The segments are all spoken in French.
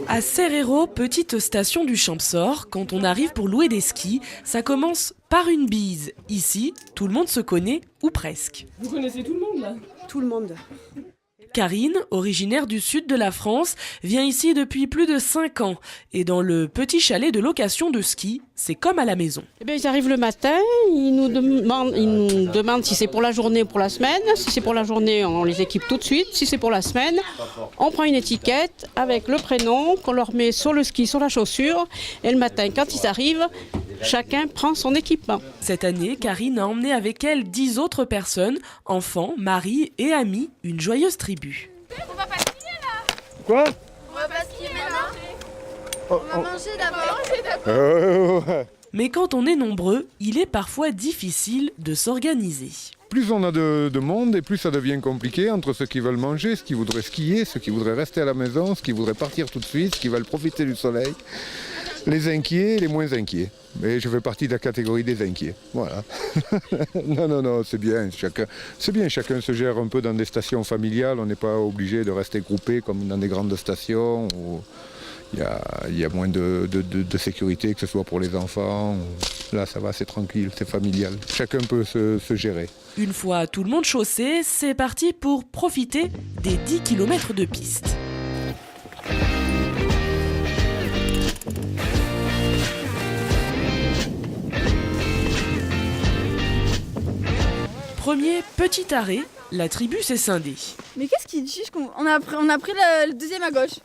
À Serrero, petite station du Champsaur, quand on arrive pour louer des skis, ça commence par une bise. Ici, tout le monde se connaît, ou presque. Vous connaissez tout le monde là ? Tout le monde. Karine, originaire du sud de la France, vient ici depuis plus de 5 ans. Et dans le petit chalet de location de ski, c'est comme à la maison. Eh bien, ils arrivent le matin, ils nous demandent si c'est pour la journée ou pour la semaine. Si c'est pour la journée, on les équipe tout de suite. Si c'est pour la semaine, on prend une étiquette avec le prénom qu'on leur met sur le ski, sur la chaussure. Et le matin, quand ils arrivent, chacun prend son équipement. Cette année, Karine a emmené avec elle 10 autres personnes, enfants, maris et amis, une joyeuse tribu. On va pas skier là. Quoi? On va pas skier maintenant. On va manger d'abord. Mais quand on est nombreux, il est parfois difficile de s'organiser. Plus on a de monde et plus ça devient compliqué entre ceux qui veulent manger, ceux qui voudraient skier, ceux qui voudraient rester à la maison, ceux qui voudraient partir tout de suite, ceux qui veulent profiter du soleil. Les inquiets et les moins inquiets. Mais je fais partie de la catégorie des inquiets. Voilà. Non, c'est bien. Chacun se gère un peu dans des stations familiales. On n'est pas obligé de rester groupé comme dans des grandes stations où il y a moins de sécurité, que ce soit pour les enfants. Là, ça va, c'est tranquille, c'est familial. Chacun peut se gérer. Une fois tout le monde chaussé, c'est parti pour profiter des 10 km de piste. Premier petit arrêt, la tribu s'est scindée. Mais qu'est-ce qu'il dit? On a pris le deuxième à gauche.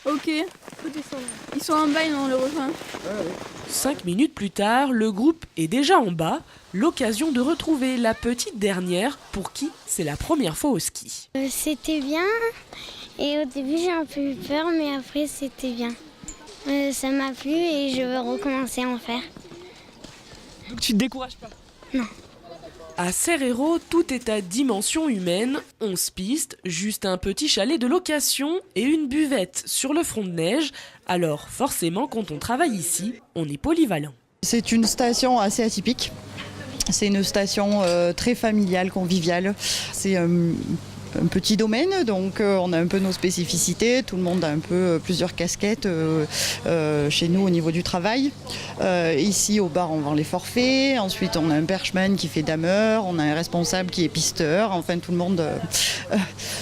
Ok. Ils sont en bas et on le rejoint. 5 minutes plus tard, le groupe est déjà en bas. L'occasion de retrouver la petite dernière pour qui c'est la première fois au ski. C'était bien et au début j'ai un peu eu peur mais après c'était bien. Ça m'a plu et je veux recommencer à en faire. Donc tu te décourages pas? Non. À Serrero, tout est à dimension humaine. 11 pistes, juste un petit chalet de location et une buvette sur le front de neige. Alors forcément, quand on travaille ici, on est polyvalent. C'est une station assez atypique. C'est une station très familiale, conviviale. C'est un petit domaine, donc on a un peu nos spécificités. Tout le monde a un peu plusieurs casquettes chez nous au niveau du travail. Ici au bar on vend les forfaits, ensuite on a un perchman qui fait dameur, on a un responsable qui est pisteur, enfin tout le monde,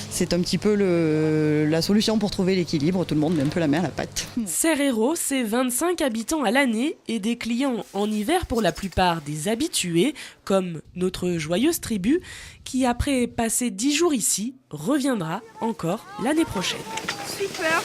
c'est un petit peu la solution pour trouver l'équilibre, tout le monde met un peu la main à la pâte. Serrero, c'est 25 habitants à l'année et des clients en hiver pour la plupart des habitués, comme notre joyeuse tribu, qui après passer 10 jours ici, reviendra encore l'année prochaine. Super.